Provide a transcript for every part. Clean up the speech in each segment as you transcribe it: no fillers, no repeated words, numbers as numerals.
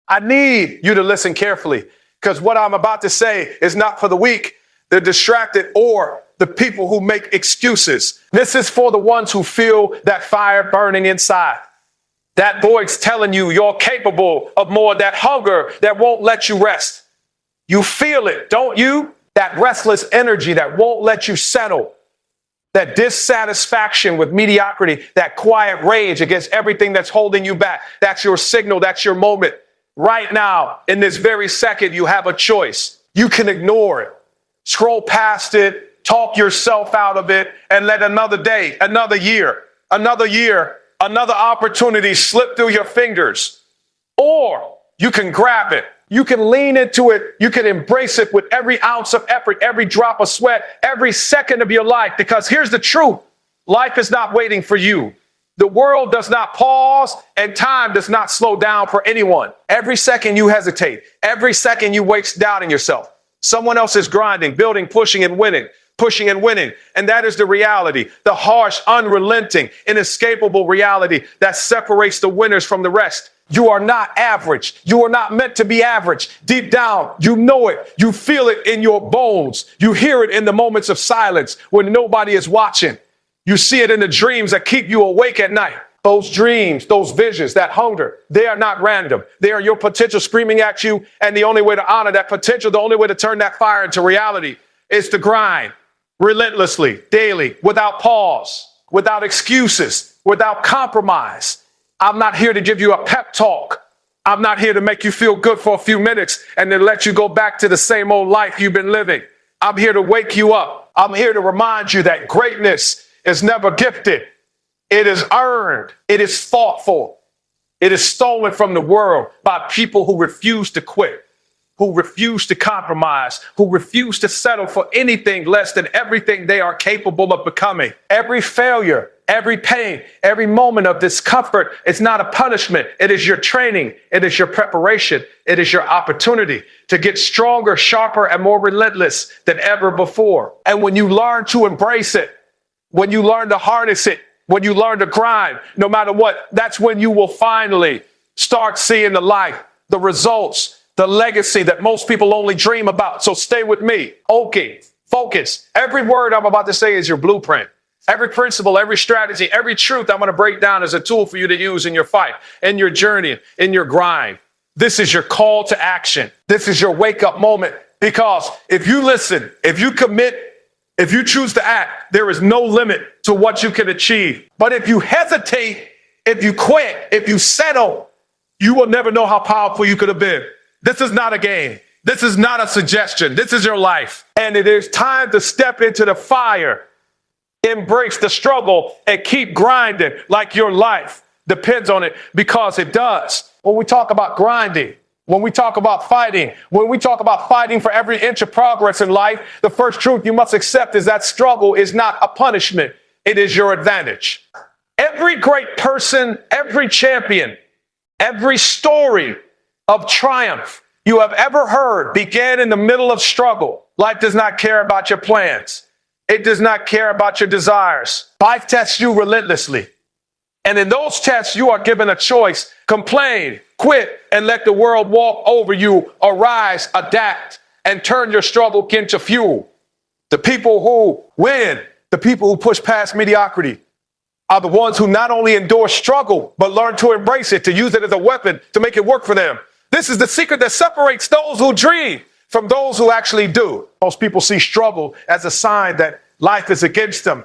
I need you to listen carefully, because what I'm about to say is not for the weak, the distracted, or the people who make excuses. This is for the ones who feel that fire burning inside. That voice telling you you're capable of more, that hunger that won't let you rest. You feel it, don't you? That restless energy that won't let you settle. That dissatisfaction with mediocrity, that quiet rage against everything that's holding you back. That's your signal, that's your moment. Right now, in this very second, you have a choice. You can ignore it, scroll past it, talk yourself out of it, and let another day, another year, another opportunity slip through your fingers. Or you can grab it. You can lean into it. You can embrace it with every ounce of effort, every drop of sweat, every second of your life. Because here's the truth. Life is not waiting for you. The world does not pause, and time does not slow down for anyone. Every second you hesitate, every second you waste doubting yourself. Someone else is grinding, building, pushing and winning. And that is the reality, the harsh, unrelenting, inescapable reality that separates the winners from the rest. You are not average. You are not meant to be average. Deep down, you know it. You feel it in your bones. You hear it in the moments of silence when nobody is watching. You see it in the dreams that keep you awake at night. Those dreams, those visions, that hunger, they are not random. They are your potential screaming at you. And the only way to honor that potential, the only way to turn that fire into reality is to grind relentlessly, daily, without pause, without excuses, without compromise. I'm not here to give you a pep talk. I'm not here to make you feel good for a few minutes and then let you go back to the same old life you've been living. I'm here to wake you up. I'm here to remind you that greatness is never gifted. It is earned. It is thoughtful. It is stolen from the world by people who refuse to quit, who refuse to compromise, who refuse to settle for anything less than everything they are capable of becoming. Every failure, every pain, every moment of discomfort is not a punishment. It is your training. It is your preparation. It is your opportunity to get stronger, sharper, and more relentless than ever before. And when you learn to embrace it, when you learn to harness it, when you learn to grind, no matter what, that's when you will finally start seeing the light, the results, the legacy that most people only dream about. So stay with me. Okay, focus. Every word I'm about to say is your blueprint. Every principle, every strategy, every truth I'm going to break down as a tool for you to use in your fight, in your journey, in your grind. This is your call to action. This is your wake-up moment. Because if you listen, if you commit, if you choose to act, there is no limit to what you can achieve. But if you hesitate, if you quit, if you settle, you will never know how powerful you could have been. This is not a game. This is not a suggestion. This is your life. And it is time to step into the fire, embrace the struggle, and keep grinding like your life depends on it, because it does. When we talk about grinding, when we talk about fighting, when we talk about fighting for every inch of progress in life, the first truth you must accept is that struggle is not a punishment. It is your advantage. Every great person, every champion, every story of triumph you have ever heard began in the middle of struggle. Life does not care about your plans. It does not care about your desires. Life tests you relentlessly. And in those tests, you are given a choice: complain, quit, and let the world walk over you, or rise, adapt, and turn your struggle into fuel. The people who win, the people who push past mediocrity, are the ones who not only endure struggle, but learn to embrace it, to use it as a weapon to make it work for them. This is the secret that separates those who dream from those who actually do. Most people see struggle as a sign that life is against them.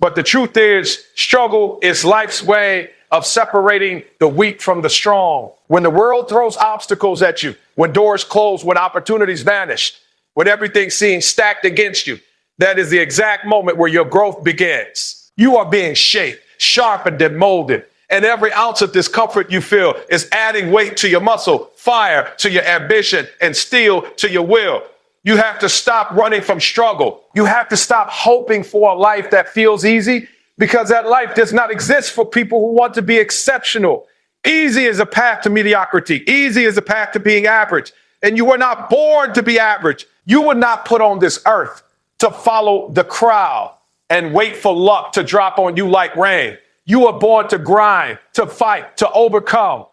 But the truth is, struggle is life's way of separating the weak from the strong. When the world throws obstacles at you, when doors close, when opportunities vanish, when everything seems stacked against you, that is the exact moment where your growth begins. You are being shaped, sharpened, and molded. And every ounce of discomfort you feel is adding weight to your muscle, fire to your ambition, and steel to your will. You have to stop running from struggle. You have to stop hoping for a life that feels easy, because that life does not exist for people who want to be exceptional. Easy is a path to mediocrity. Easy is a path to being average. And you were not born to be average. You were not put on this earth to follow the crowd and wait for luck to drop on you like rain. You were born to grind, to fight, to overcome.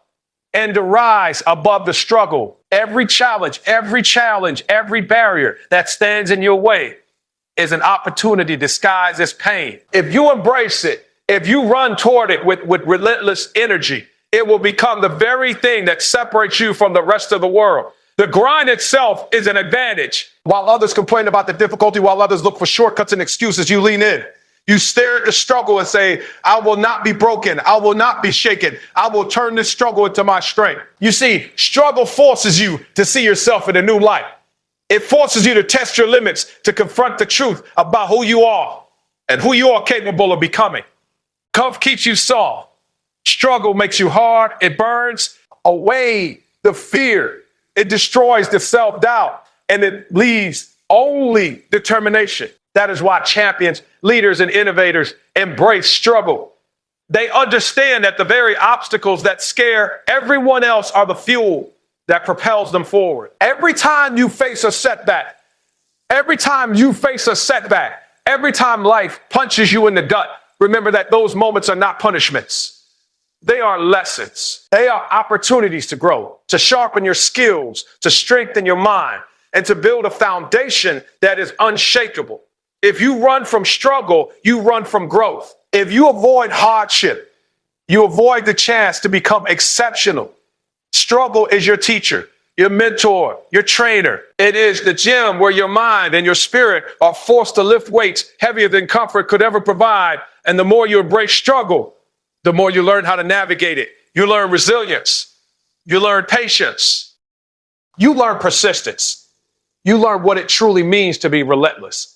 and to rise above the struggle. Every challenge, every barrier that stands in your way is an opportunity disguised as pain. If you embrace it, if you run toward it with relentless energy, it will become the very thing that separates you from the rest of the world. The grind itself is an advantage. While others complain about the difficulty, while others look for shortcuts and excuses, you lean in. You stare at the struggle and say, I will not be broken. I will not be shaken. I will turn this struggle into my strength. You see, struggle forces you to see yourself in a new light. It forces you to test your limits, to confront the truth about who you are and who you are capable of becoming. Comfort keeps you soft. Struggle makes you hard. It burns away the fear. It destroys the self-doubt, and it leaves only determination. That is why champions, leaders, and innovators embrace struggle. They understand that the very obstacles that scare everyone else are the fuel that propels them forward. Every time you face a setback, every time life punches you in the gut, remember that those moments are not punishments. They are lessons. They are opportunities to grow, to sharpen your skills, to strengthen your mind, and to build a foundation that is unshakable. If you run from struggle, you run from growth. If you avoid hardship, you avoid the chance to become exceptional. Struggle is your teacher, your mentor, your trainer. It is the gym where your mind and your spirit are forced to lift weights heavier than comfort could ever provide. And the more you embrace struggle, the more you learn how to navigate it. You learn resilience. You learn patience. You learn persistence. You learn what it truly means to be relentless.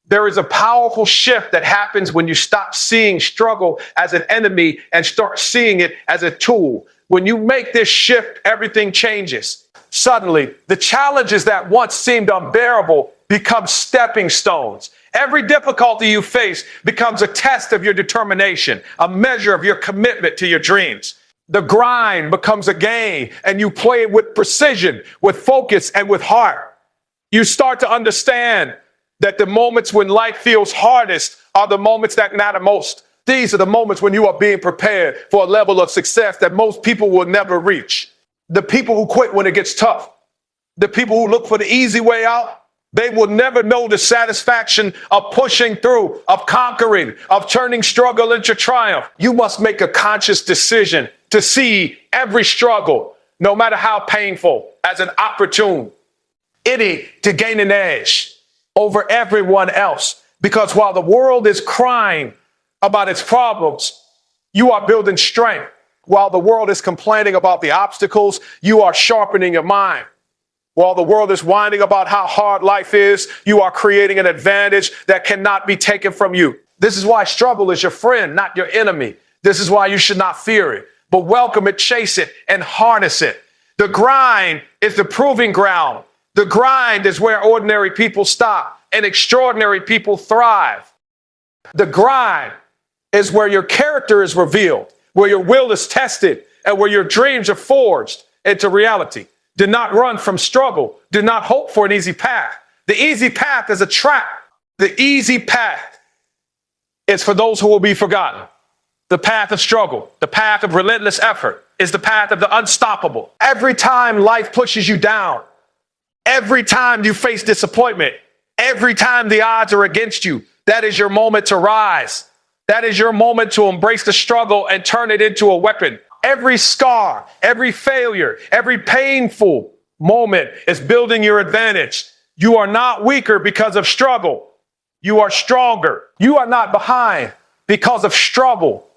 There is a powerful shift that happens when you stop seeing struggle as an enemy and start seeing it as a tool. When you make this shift, everything changes. Suddenly, the challenges that once seemed unbearable become stepping stones. Every difficulty you face becomes a test of your determination, a measure of your commitment to your dreams. The grind becomes a game, and you play it with precision, with focus, and with heart. You start to understand that the moments when life feels hardest are the moments that matter most. These are the moments when you are being prepared for a level of success that most people will never reach. The people who quit when it gets tough, the people who look for the easy way out, they will never know the satisfaction of pushing through, of conquering, of turning struggle into triumph. You must make a conscious decision to see every struggle, no matter how painful, as an opportunity to gain an edge over everyone else. Because while the world is crying about its problems, you are building strength. While the world is complaining about the obstacles, you are sharpening your mind. While the world is whining about how hard life is, you are creating an advantage that cannot be taken from you. This is why struggle is your friend, not your enemy. This is why you should not fear it, but welcome it, chase it, and harness it. The grind is the proving ground. The grind is where ordinary people stop and extraordinary people thrive. The grind is where your character is revealed, where your will is tested, and where your dreams are forged into reality. Do not run from struggle. Do not hope for an easy path. The easy path is a trap. The easy path is for those who will be forgotten. The path of struggle, the path of relentless effort, is the path of the unstoppable. Every time life pushes you down, every time you face disappointment, every time the odds are against you, that is your moment to rise. That is your moment to embrace the struggle and turn it into a weapon. Every scar, every failure, every painful moment is building your advantage. You are not weaker because of struggle. You are stronger. You are not behind because of struggle.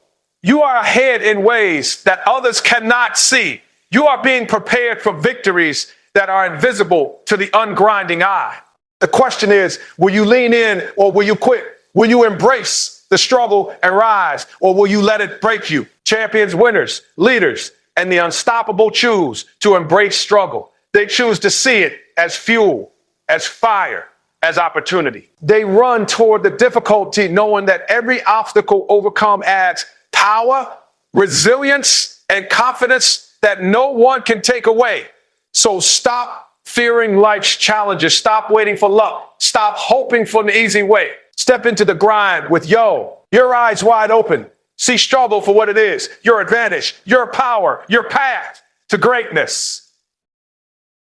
You are ahead in ways that others cannot see. You are being prepared for victories that are invisible to the ungrinding eye. The question is, will you lean in or will you quit? Will you embrace the struggle and rise, or will you let it break you? Champions, winners, leaders, and the unstoppable choose to embrace struggle. They choose to see it as fuel, as fire, as opportunity. They run toward the difficulty knowing that every obstacle overcome adds power, resilience, and confidence that no one can take away. So stop fearing life's challenges. Stop waiting for luck. Stop hoping for an easy way. Step into the grind with your eyes wide open. See struggle for what it is, your advantage, your power, your path. to greatness.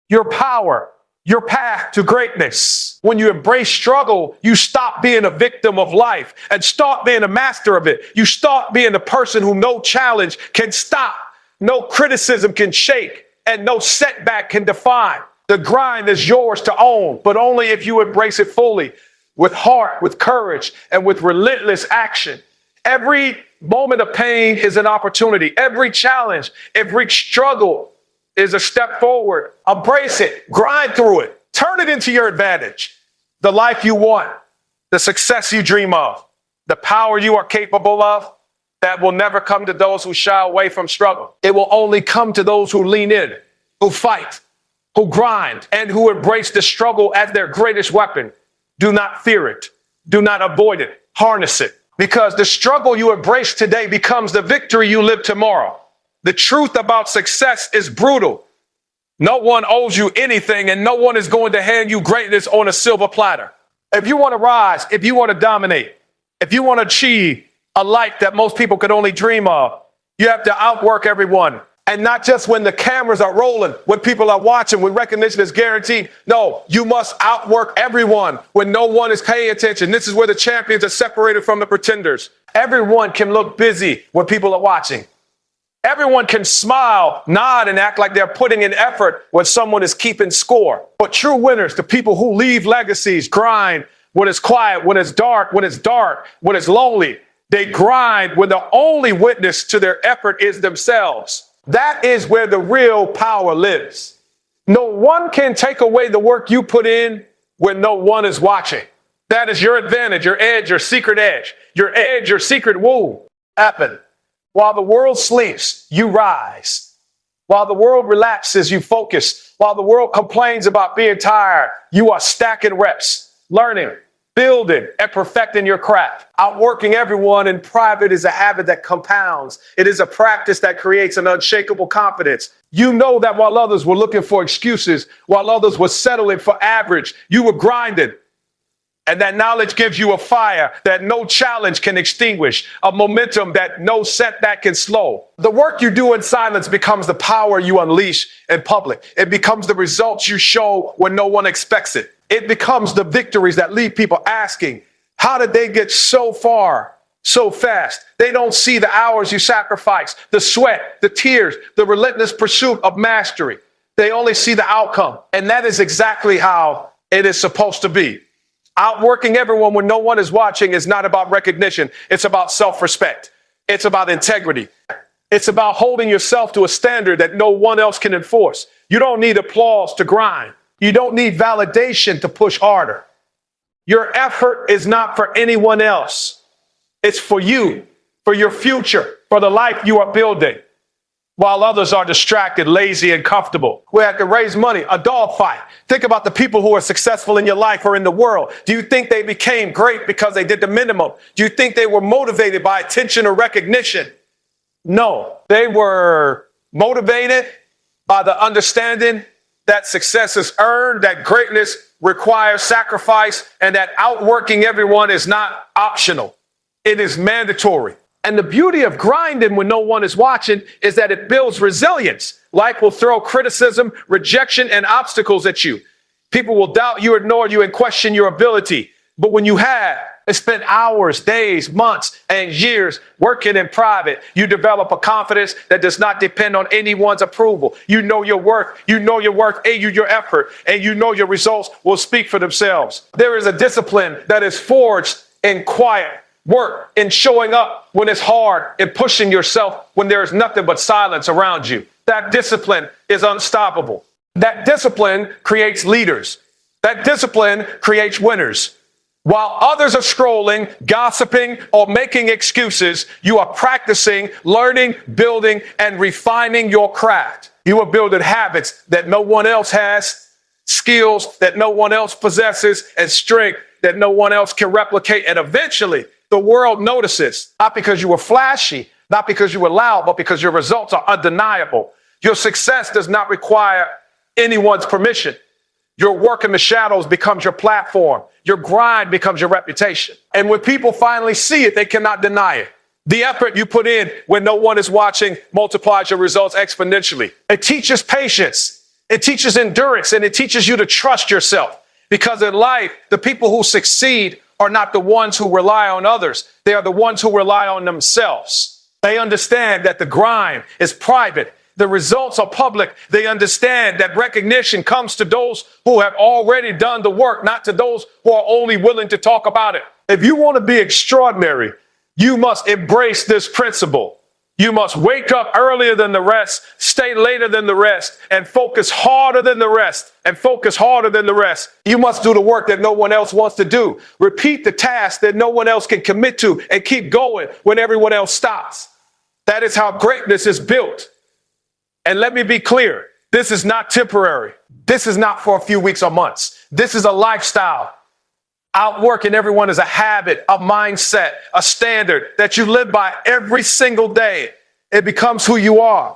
Your power, your path to greatness. When you embrace struggle, you stop being a victim of life and start being a master of it. You start being the person who no challenge can stop, no criticism can shake, and no setback can define. The grind is yours to own, but only if you embrace it fully, with heart, with courage, and with relentless action. Every moment of pain is an opportunity. Every challenge, every struggle is a step forward. Embrace it, grind through it, turn it into your advantage. The life you want, the success you dream of, the power you are capable of, that will never come to those who shy away from struggle. It will only come to those who lean in, who fight, who grind, and who embrace the struggle as their greatest weapon. Do not fear it. Do not avoid it. Harness it. Because the struggle you embrace today becomes the victory you live tomorrow. The truth about success is brutal. No one owes you anything, and no one is going to hand you greatness on a silver platter. If you want to rise, if you want to dominate, if you want to achieve a life that most people could only dream of, you have to outwork everyone. And not just when the cameras are rolling, when people are watching, when recognition is guaranteed. No, you must outwork everyone when no one is paying attention. This is where the champions are separated from the pretenders. Everyone can look busy when people are watching. Everyone can smile, nod, and act like they're putting in effort when someone is keeping score. But true winners, the people who leave legacies, grind when it's quiet, when it's dark, when it's lonely. They grind when the only witness to their effort is themselves. That is where the real power lives. No one can take away the work you put in when no one is watching. That is your advantage, your edge, your secret edge, your secret woo. Happen. While the world sleeps, you rise. While the world relaxes, you focus. While the world complains about being tired, you are stacking reps, learning, building, and perfecting your craft. Outworking everyone in private is a habit that compounds. It is a practice that creates an unshakable confidence. You know that while others were looking for excuses, while others were settling for average, you were grinding. And that knowledge gives you a fire that no challenge can extinguish, a momentum that no setback can slow. The work you do in silence becomes the power you unleash in public. It becomes the results you show when no one expects it. It becomes the victories that leave people asking, how did they get so far so fast? They don't see the hours you sacrifice, the sweat, the tears, the relentless pursuit of mastery. They only see the outcome. And that is exactly how it is supposed to be. Outworking everyone when no one is watching is not about recognition. It's about self-respect. It's about integrity. It's about holding yourself to a standard that no one else can enforce. You don't need applause to grind. You don't need validation to push harder. Your effort is not for anyone else. It's for you, for your future, for the life you are building. While others are distracted, lazy, and comfortable, we have to raise money, a dogfight. Think about the people who are successful in your life or in the world. Do you think they became great because they did the minimum? Do you think they were motivated by attention or recognition? No, they were motivated by the understanding that success is earned, that greatness requires sacrifice, and that outworking everyone is not optional. It is mandatory. And the beauty of grinding when no one is watching is that it builds resilience. Life will throw criticism, rejection, and obstacles at you. People will doubt you, ignore you, and question your ability. But when you have spent hours, days, months, and years working in private, you develop a confidence that does not depend on anyone's approval. You know your worth, and your effort, and you know your results will speak for themselves. There is a discipline that is forged in quiet work, in showing up when it's hard, in pushing yourself when there is nothing but silence around you. That discipline is unstoppable. That discipline creates leaders. That discipline creates winners. While others are scrolling, gossiping, or making excuses, you are practicing, learning, building, and refining your craft. You are building habits that no one else has, skills that no one else possesses, and strength that no one else can replicate. And eventually, the world notices, not because you were flashy, not because you were loud, but because your results are undeniable. Your success does not require anyone's permission. Your work in the shadows becomes your platform. Your grind becomes your reputation. And when people finally see it, they cannot deny it. The effort you put in when no one is watching multiplies your results exponentially. It teaches patience. It teaches endurance, and it teaches you to trust yourself. Because in life, the people who succeed are not the ones who rely on others. They are the ones who rely on themselves. They understand that the grind is private. The results are public. They understand that recognition comes to those who have already done the work, not to those who are only willing to talk about it. If you want to be extraordinary, you must embrace this principle. You must wake up earlier than the rest, stay later than the rest, and focus harder than the rest, and focus harder than the rest. You must do the work that no one else wants to do. Repeat the task that no one else can commit to, and keep going when everyone else stops. That is how greatness is built. And let me be clear, this is not temporary. This is not for a few weeks or months. This is a lifestyle. Outworking everyone is a habit, a mindset, a standard that you live by every single day. It becomes who you are.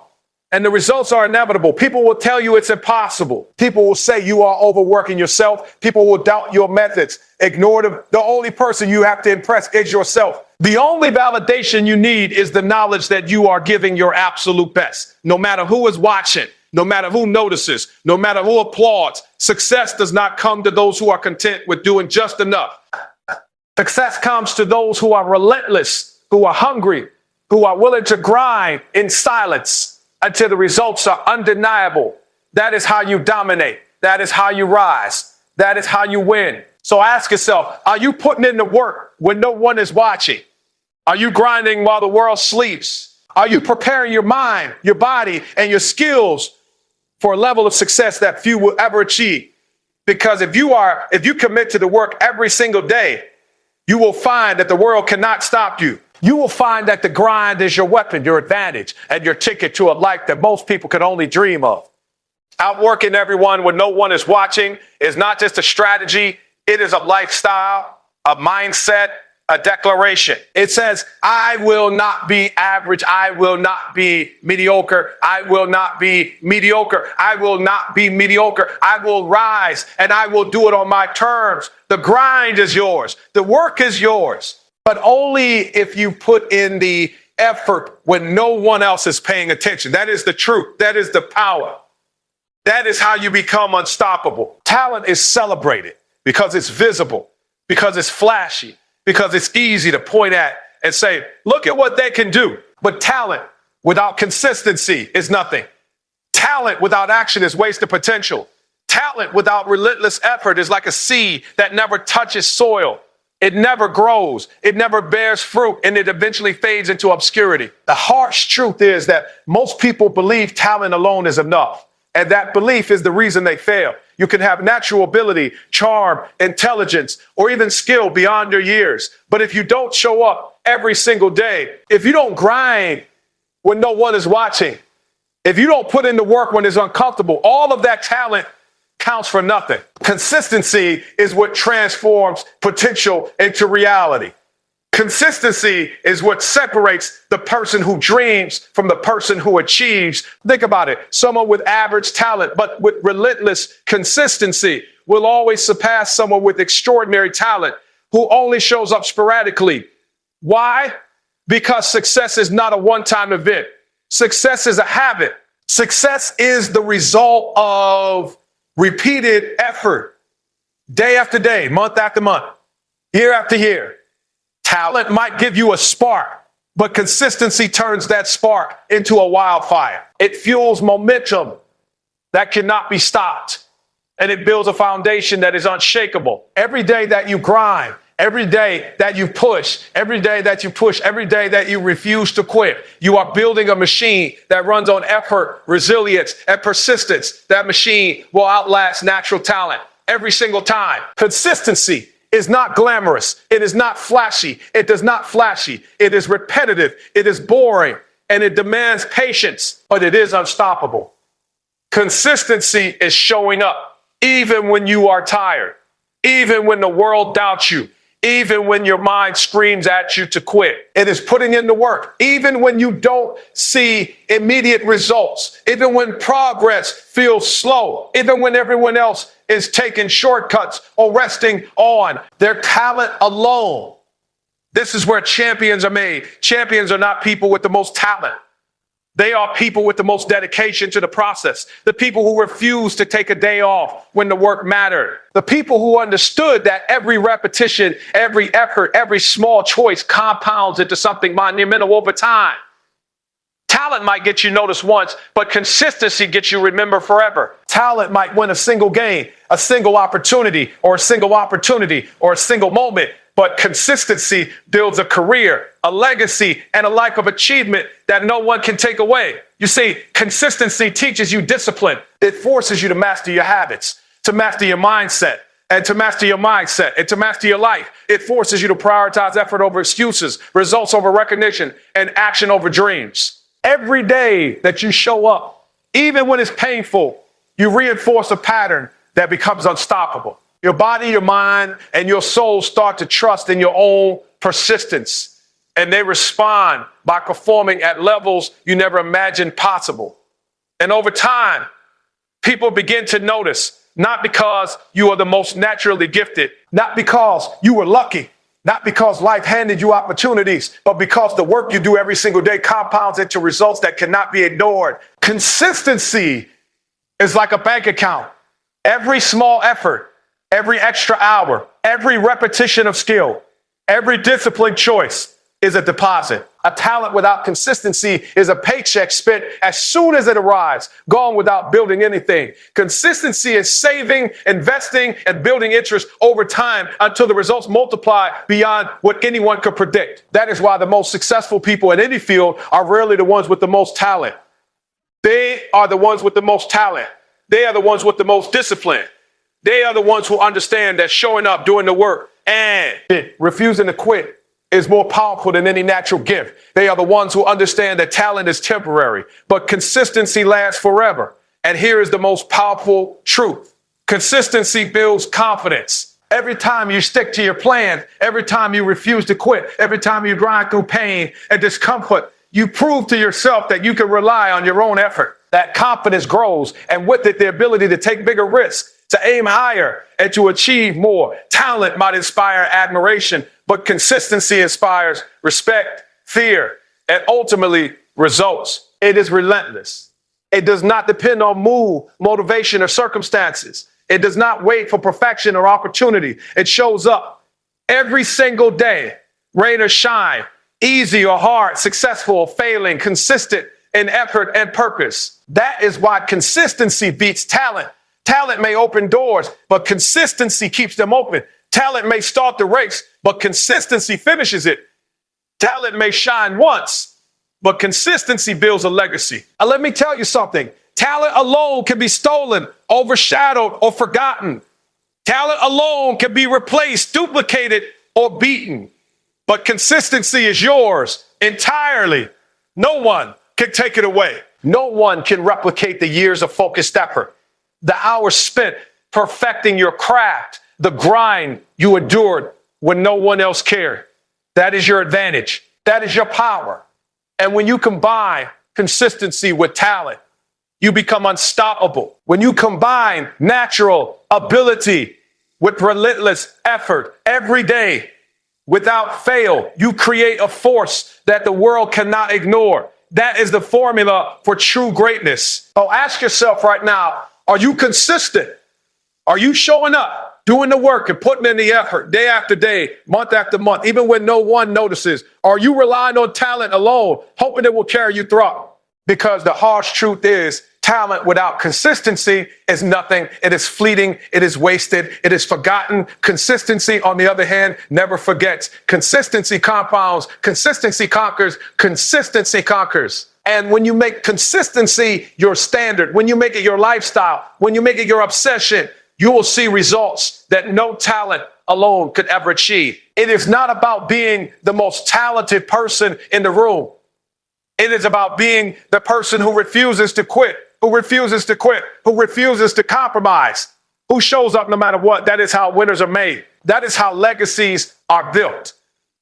And the results are inevitable. People will tell you it's impossible. People will say you are overworking yourself. People will doubt your methods. Ignore them. The only person you have to impress is yourself. The only validation you need is the knowledge that you are giving your absolute best. No matter who is watching, no matter who notices, no matter who applauds, success does not come to those who are content with doing just enough. Success comes to those who are relentless, who are hungry, who are willing to grind in silence until the results are undeniable. That is how you dominate. That is how you rise. That is how you win. So ask yourself, are you putting in the work when no one is watching? Are you grinding while the world sleeps? Are you preparing your mind, your body, and your skills for a level of success that few will ever achieve? Because if you commit to the work every single day, you will find that the world cannot stop you. You will find that the grind is your weapon, your advantage, and your ticket to a life that most people can only dream of. Outworking everyone when no one is watching is not just a strategy. It is a lifestyle, a mindset, a declaration. It says, I will not be average. I will not be mediocre. I will not be mediocre. I will not be mediocre. I will rise, and I will do it on my terms. The grind is yours. The work is yours. But only if you put in the effort when no one else is paying attention. That is the truth. That is the power. That is how you become unstoppable. Talent is celebrated because it's visible, because it's flashy, because it's easy to point at and say, look at what they can do. But talent without consistency is nothing. Talent without action is wasted potential. Talent without relentless effort is like a seed that never touches soil. It never grows, it never bears fruit, and it eventually fades into obscurity. The harsh truth is that most people believe talent alone is enough, and that belief is the reason they fail. You can have natural ability, charm, intelligence, or even skill beyond your years. But if you don't show up every single day, if you don't grind when no one is watching, if you don't put in the work when it's uncomfortable, all of that talent counts for nothing. Consistency is what transforms potential into reality. Consistency is what separates the person who dreams from the person who achieves. Think about it. Someone with average talent, but with relentless consistency, will always surpass someone with extraordinary talent who only shows up sporadically. Why? Because success is not a one-time event. Success is a habit. Success is the result of repeated effort, day after day, month after month, year after year. Talent might give you a spark, but consistency turns that spark into a wildfire. It fuels momentum that cannot be stopped, and it builds a foundation that is unshakable. Every day that you grind, every day that you push, every day that you push, every day that you refuse to quit, you are building a machine that runs on effort, resilience, and persistence. That machine will outlast natural talent every single time. Consistency is not glamorous. It is not flashy. It does not flashy. It is repetitive. It is boring, and it demands patience, but it is unstoppable. Consistency is showing up even when you are tired, even when the world doubts you, even when your mind screams at you to quit. It is putting in the work, even when you don't see immediate results, even when progress feels slow, even when everyone else is taking shortcuts or resting on their talent alone This is where champions are made. Champions are not people with the most talent. They are people with the most dedication to the process. The people who refuse to take a day off when the work mattered. The people who understood that every repetition, every effort, every small choice compounds into something monumental over time. Talent might get you noticed once, but consistency gets you remembered forever. Talent might win a single game, a single opportunity, or a single moment. But consistency builds a career, a legacy, and a life of achievement that no one can take away. You see, consistency teaches you discipline. It forces you to master your habits, to master your mindset, and to master your mindset, and to master your life. It forces you to prioritize effort over excuses, results over recognition, and action over dreams. Every day that you show up, even when it's painful, you reinforce a pattern that becomes unstoppable. Your body, your mind, and your soul start to trust in your own persistence, and they respond by performing at levels you never imagined possible. And over time, people begin to notice, not because you are the most naturally gifted, not because you were lucky, not because life handed you opportunities, but because the work you do every single day compounds into results that cannot be ignored. Consistency is like a bank account. Every small effort, every extra hour, every repetition of skill, every disciplined choice is a deposit. A talent without consistency is a paycheck spent as soon as it arrives, gone without building anything. Consistency is saving, investing, and building interest over time until the results multiply beyond what anyone could predict. That is why the most successful people in any field are rarely the ones with the most talent. They are the ones with the most talent. They are the ones with the most discipline. They are the ones who understand that showing up, doing the work, and refusing to quit is more powerful than any natural gift. They are the ones who understand that talent is temporary, but consistency lasts forever. And here is the most powerful truth. Consistency builds confidence. Every time you stick to your plan, every time you refuse to quit, every time you grind through pain and discomfort, you prove to yourself that you can rely on your own effort. That confidence grows, and with it, the ability to take bigger risks, to aim higher, and to achieve more. Talent might inspire admiration, but consistency inspires respect, fear, and ultimately results. It is relentless. It does not depend on mood, motivation, or circumstances. It does not wait for perfection or opportunity. It shows up every single day, rain or shine, easy or hard, successful or failing, consistent in effort and purpose. That is why consistency beats talent. Talent may open doors, but consistency keeps them open. Talent may start the race, but consistency finishes it. Talent may shine once, but consistency builds a legacy. And let me tell you something. Talent alone can be stolen, overshadowed, or forgotten. Talent alone can be replaced, duplicated, or beaten. But consistency is yours entirely. No one can take it away. No one can replicate the years of focused effort, the hours spent perfecting your craft, the grind you endured when no one else cared. That is your advantage. That is your power. And when you combine consistency with talent, you become unstoppable. When you combine natural ability with relentless effort every day without fail, you create a force that the world cannot ignore. That is the formula for true greatness. Oh, ask yourself right now, are you consistent? Are you showing up, doing the work and putting in the effort day after day, month after month, even when no one notices? Are you relying on talent alone, hoping it will carry you through? Because the harsh truth is, talent without consistency is nothing. It is fleeting. It is wasted. It is forgotten. Consistency, on the other hand, never forgets. Consistency compounds. Consistency conquers. Consistency conquers. And when you make consistency your standard, when you make it your lifestyle, when you make it your obsession, you will see results that no talent alone could ever achieve. It is not about being the most talented person in the room. It is about being the person who refuses to quit, who refuses to compromise, who shows up no matter what. That is how winners are made. That is how legacies are built.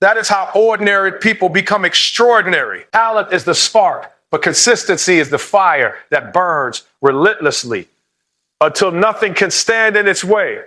That is how ordinary people become extraordinary. Talent is the spark, but consistency is the fire that burns relentlessly until nothing can stand in its way.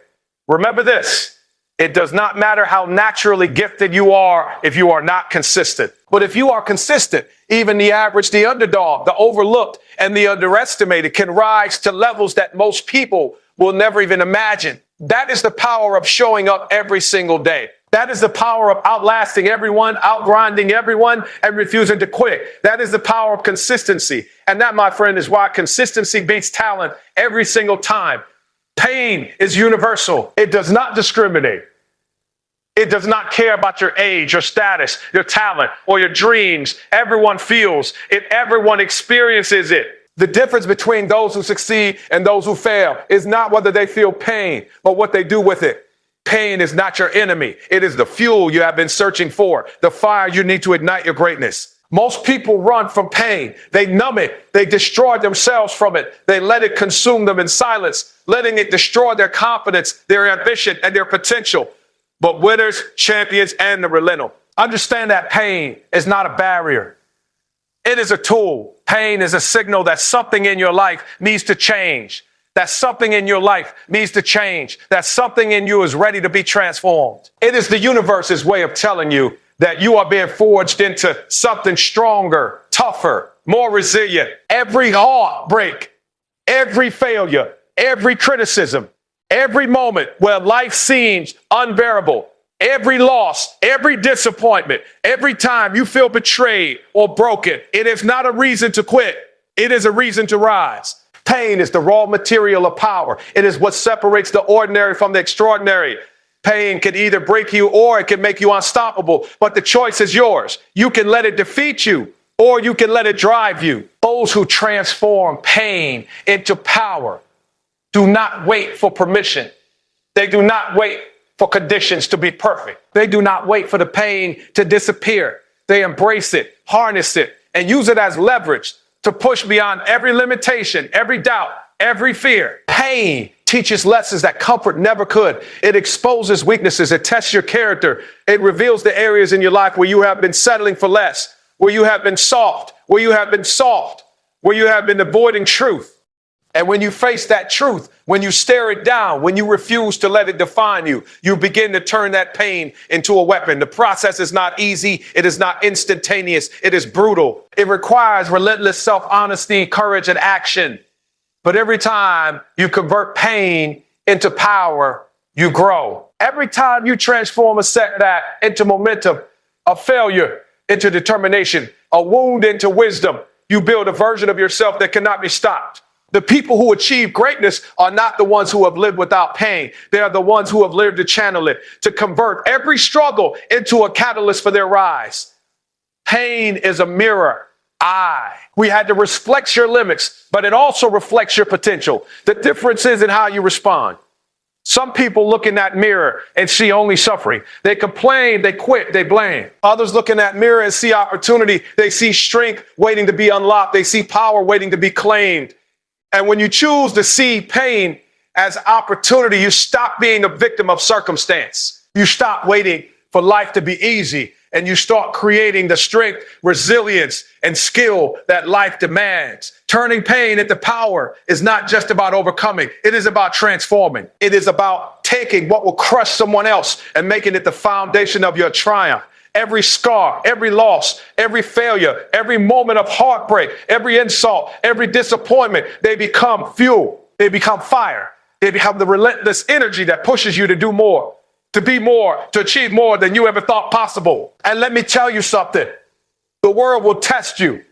Remember this, It does not matter how naturally gifted you are if you are not consistent. But if you are consistent, even the average, the underdog, the overlooked, and the underestimated can rise to levels that most people will never even imagine. That is the power of showing up every single day. That is the power of outlasting everyone, outgrinding everyone, and refusing to quit. That is the power of consistency. And that, my friend, is why consistency beats talent every single time. Pain is universal. It does not discriminate. It does not care about your age, your status, your talent, or your dreams. Everyone feels it. Everyone experiences it. The difference between those who succeed and those who fail is not whether they feel pain, but what they do with it. Pain is not your enemy. It is the fuel you have been searching for, the fire you need to ignite your greatness. Most people run from pain. They numb it. They destroy themselves from it. They let it consume them in silence, letting it destroy their confidence, their ambition, and their potential. But winners, champions, and the relentless understand that pain is not a barrier. It is a tool. Pain is a signal that something in your life needs to change. That something in your life needs to change. That something in you is ready to be transformed. It is the universe's way of telling you that you are being forged into something stronger, tougher, more resilient. Every heartbreak, every failure, every criticism, every moment where life seems unbearable, every loss, every disappointment, every time you feel betrayed or broken, it is not a reason to quit. It is a reason to rise. Pain is the raw material of power. It is what separates the ordinary from the extraordinary. Pain can either break you or it can make you unstoppable, but the choice is yours. You can let it defeat you or you can let it drive you. Those who transform pain into power do not wait for permission. They do not wait for conditions to be perfect. They do not wait for the pain to disappear. They embrace it, harness it, and use it as leverage to push beyond every limitation, every doubt, every fear. Pain teaches lessons that comfort never could. It exposes weaknesses. It tests your character. It reveals the areas in your life where you have been settling for less, where you have been soft, where you have been avoiding truth. And when you face that truth, when you stare it down, when you refuse to let it define you, you begin to turn that pain into a weapon. The process is not easy. It is not instantaneous. It is brutal. It requires relentless self-honesty, courage, and action. But every time you convert pain into power, you grow. Every time you transform a setback into momentum, a failure into determination, a wound into wisdom, you build a version of yourself that cannot be stopped. The people who achieve greatness are not the ones who have lived without pain. They are the ones who have lived to channel it, to convert every struggle into a catalyst for their rise. Pain is a mirror. We had to reflect your limits, but it also reflects your potential. The difference is in how you respond. Some people look in that mirror and see only suffering. They complain, they quit, they blame. Others look in that mirror and see opportunity. They see strength waiting to be unlocked. They see power waiting to be claimed. And when you choose to see pain as opportunity, you stop being a victim of circumstance. You stop waiting for life to be easy, and you start creating the strength, resilience, and skill that life demands. Turning pain into power is not just about overcoming. It is about transforming. It is about taking what will crush someone else and making it the foundation of your triumph. Every scar, every loss, every failure, every moment of heartbreak, every insult, every disappointment, they become fuel. They become fire. They become the relentless energy that pushes you to do more, to be more, to achieve more than you ever thought possible. And let me tell you something. The world will test you.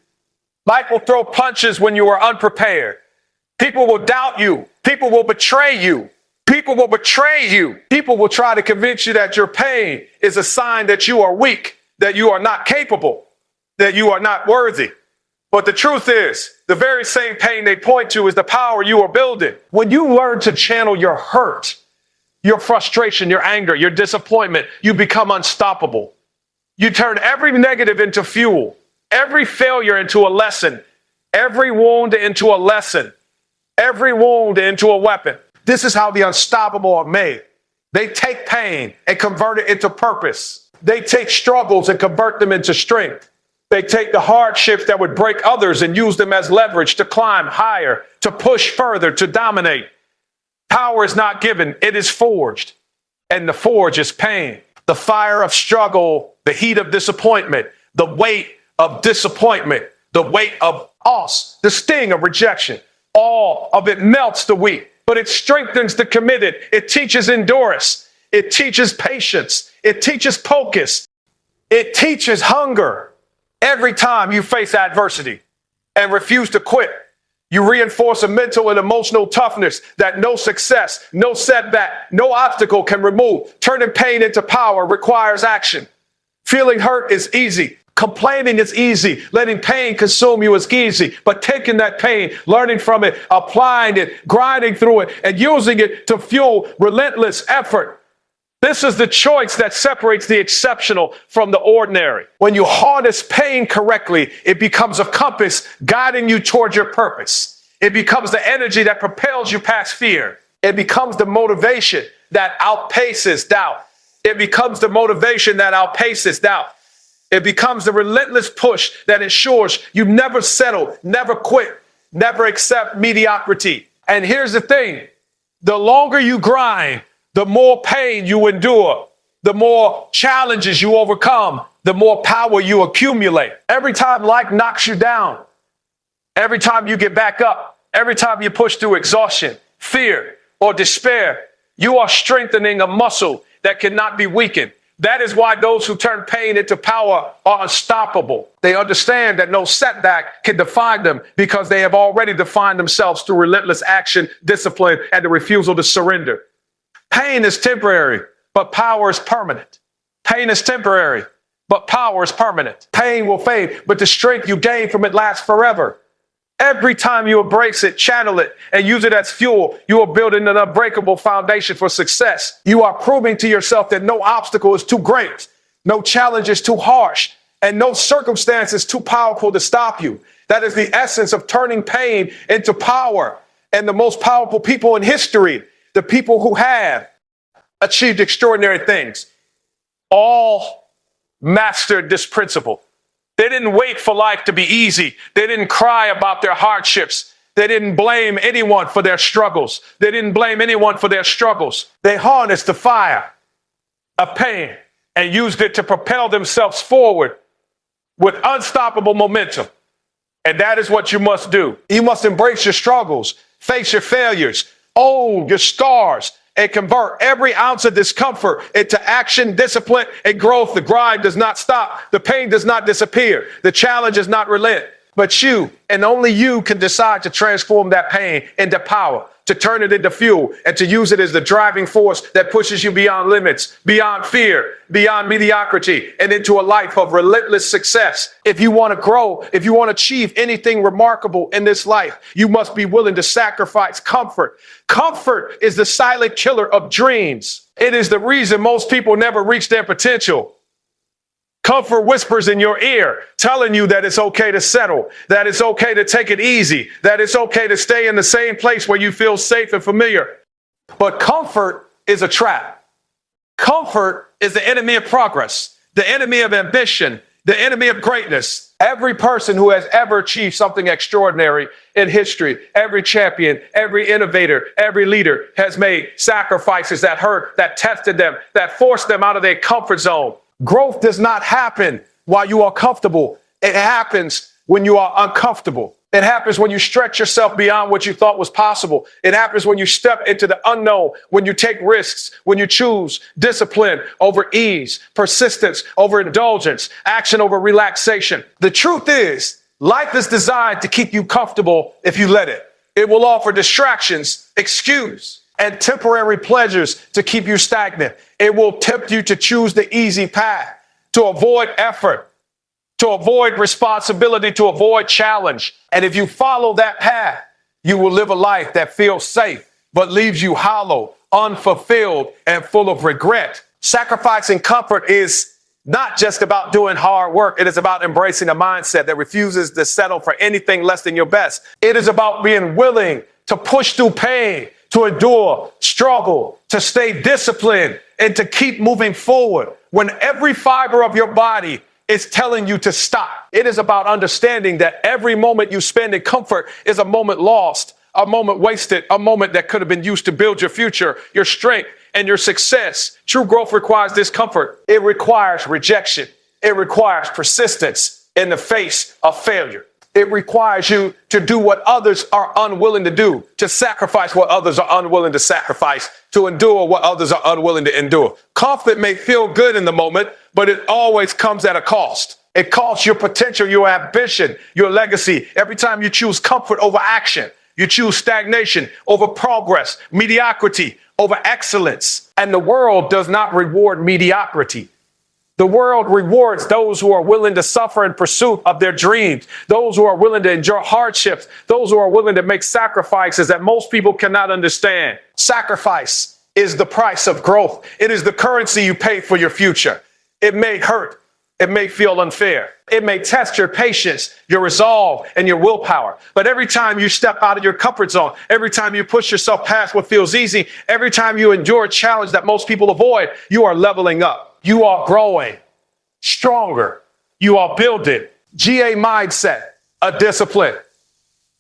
Life will throw punches when you are unprepared. People will doubt you. People will betray you. People will betray you. People will try to convince you that your pain is a sign that you are weak, that you are not capable, that you are not worthy. But the truth is, the very same pain they point to is the power you are building. When you learn to channel your hurt, your frustration, your anger, your disappointment, you become unstoppable. You turn every negative into fuel, every failure into a lesson, every wound into a lesson, every wound into a weapon. This is how the unstoppable are made. They take pain and convert it into purpose. They take struggles and convert them into strength. They take the hardships that would break others and use them as leverage to climb higher, to push further, to dominate. Power is not given, it is forged. and the forge is pain. The fire of struggle, the heat of disappointment, the weight of disappointment, the weight of loss, the sting of rejection. All of it melts the weak, but it strengthens the committed. It teaches endurance. It teaches patience. It teaches focus. It teaches hunger. Every time you face adversity and refuse to quit, you reinforce a mental and emotional toughness that no success, no setback, no obstacle can remove. Turning pain into power requires action. Feeling hurt is easy. Complaining is easy. Letting pain consume you is easy. But taking that pain, learning from it, applying it, grinding through it, and using it to fuel relentless effort. This is the choice that separates the exceptional from the ordinary. When you harness pain correctly, it becomes a compass guiding you toward your purpose. It becomes the energy that propels you past fear. It becomes the motivation that outpaces doubt. It becomes the motivation that outpaces doubt. It becomes the relentless push that ensures you never settle, never quit, never accept mediocrity. And here's the thing, the longer you grind, the more pain you endure, the more challenges you overcome, the more power you accumulate. Every time life knocks you down, every time you get back up, every time you push through exhaustion, fear, or despair, you are strengthening a muscle that cannot be weakened. That is why those who turn pain into power are unstoppable. They understand that no setback can define them because they have already defined themselves through relentless action, discipline, and the refusal to surrender. Pain is temporary, but power is permanent. Pain is temporary, but power is permanent. Pain will fade, but the strength you gain from it lasts forever. Every time you embrace it, channel it, and use it as fuel, you are building an unbreakable foundation for success. You are proving to yourself that no obstacle is too great, no challenge is too harsh, and no circumstance is too powerful to stop you. That is the essence of turning pain into power. And the most powerful people in history, the people who have achieved extraordinary things, all mastered this principle. They didn't wait for life to be easy. They didn't cry about their hardships. They didn't blame anyone for their struggles. They didn't blame anyone for their struggles. They harnessed the fire of pain and used it to propel themselves forward with unstoppable momentum. And that is what you must do. You must embrace your struggles, face your failures, own your scars, and convert every ounce of discomfort into action, discipline, and growth. The grind does not stop. The pain does not disappear. The challenge does not relent. But you, and only you, can decide to transform that pain into power, to turn it into fuel, and to use it as the driving force that pushes you beyond limits, beyond fear, beyond mediocrity, and into a life of relentless success. If you want to grow, if you want to achieve anything remarkable in this life, you must be willing to sacrifice comfort. Comfort is the silent killer of dreams. It is the reason most people never reach their potential. Comfort whispers in your ear, telling you that it's okay to settle, that it's okay to take it easy, that it's okay to stay in the same place where you feel safe and familiar. But comfort is a trap. Comfort is the enemy of progress, the enemy of ambition, the enemy of greatness. Every person who has ever achieved something extraordinary in history, every champion, every innovator, every leader has made sacrifices that hurt, that tested them, that forced them out of their comfort zone. Growth does not happen while you are comfortable. It happens when you are uncomfortable. It happens when you stretch yourself beyond what you thought was possible. It happens when you step into the unknown, when you take risks, when you choose discipline over ease, persistence over indulgence, action over relaxation. The truth is, life is designed to keep you comfortable if you let it. It will offer distractions, excuse, and temporary pleasures to keep you stagnant. It will tempt you to choose the easy path, to avoid effort, to avoid responsibility, to avoid challenge. And if you follow that path, you will live a life that feels safe, but leaves you hollow, unfulfilled, and full of regret. Sacrificing comfort is not just about doing hard work. It is about embracing a mindset that refuses to settle for anything less than your best. It is about being willing to push through pain, to endure, struggle, to stay disciplined, and to keep moving forward when every fiber of your body is telling you to stop. It is about understanding that every moment you spend in comfort is a moment lost, a moment wasted, a moment that could have been used to build your future, your strength, and your success. True growth requires discomfort. It requires rejection. It requires persistence in the face of failure. It requires you to do what others are unwilling to do, to sacrifice what others are unwilling to sacrifice, to endure what others are unwilling to endure. Comfort may feel good in the moment, but it always comes at a cost. It costs your potential, your ambition, your legacy. Every time you choose comfort over action, you choose stagnation over progress, mediocrity over excellence. And the world does not reward mediocrity. The world rewards those who are willing to suffer in pursuit of their dreams, those who are willing to endure hardships, those who are willing to make sacrifices that most people cannot understand. Sacrifice is the price of growth. It is the currency you pay for your future. It may hurt. It may feel unfair. It may test your patience, your resolve, and your willpower. But every time you step out of your comfort zone, every time you push yourself past what feels easy, every time you endure a challenge that most people avoid, you are leveling up. You are growing stronger. You are building GA mindset, a discipline,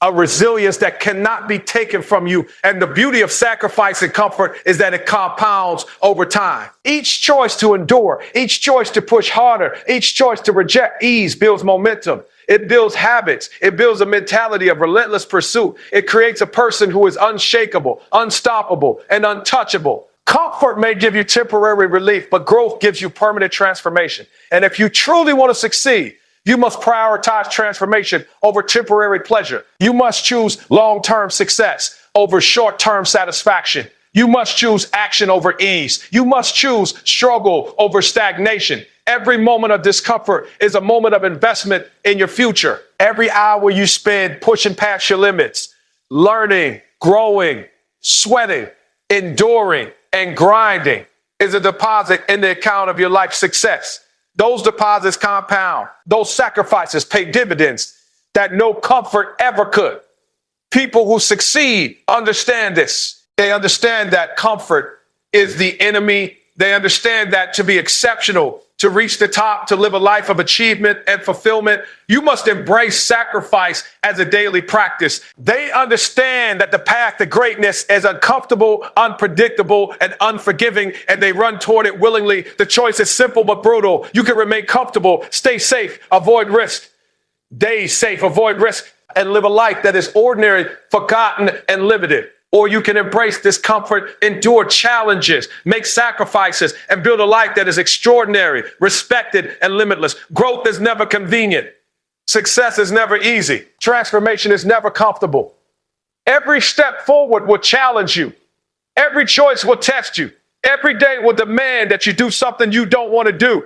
a resilience that cannot be taken from you. And the beauty of sacrifice and comfort is that it compounds over time. Each choice to endure, each choice to push harder, each choice to reject ease builds momentum. It builds habits. It builds a mentality of relentless pursuit. It creates a person who is unshakable, unstoppable, and untouchable. Comfort may give you temporary relief, but growth gives you permanent transformation. And if you truly want to succeed, you must prioritize transformation over temporary pleasure. You must choose long-term success over short-term satisfaction. You must choose action over ease. You must choose struggle over stagnation. Every moment of discomfort is a moment of investment in your future. Every hour you spend pushing past your limits, learning, growing, sweating, enduring, and grinding is a deposit in the account of your life success. Those deposits compound. Those sacrifices pay dividends that no comfort ever could. People who succeed understand this. They understand that comfort is the enemy. They understand that to be exceptional, to reach the top, to live a life of achievement and fulfillment, you must embrace sacrifice as a daily practice. They understand that the path to greatness is uncomfortable, unpredictable, and unforgiving, and they run toward it willingly. The choice is simple but brutal. You can remain comfortable, stay safe, avoid risk. Stay safe, avoid risk, and live a life that is ordinary, forgotten, and limited. Or you can embrace discomfort, endure challenges, make sacrifices, and build a life that is extraordinary, respected, and limitless. Growth is never convenient. Success is never easy. Transformation is never comfortable. Every step forward will challenge you. Every choice will test you. Every day will demand that you do something you don't want to do.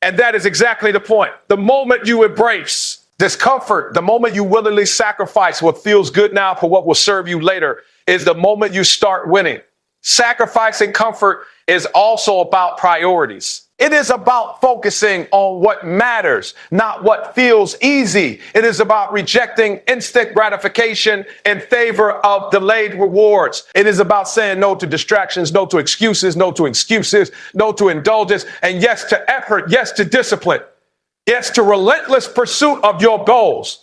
And that is exactly the point. The moment you embrace discomfort, the moment you willingly sacrifice what feels good now for what will serve you later, is the moment you start winning. Sacrificing comfort is also about priorities. It is about focusing on what matters, not what feels easy. It is about rejecting instant gratification in favor of delayed rewards. It is about saying no to distractions, no to excuses, no to indulgence, and yes to effort, yes to discipline, yes to relentless pursuit of your goals.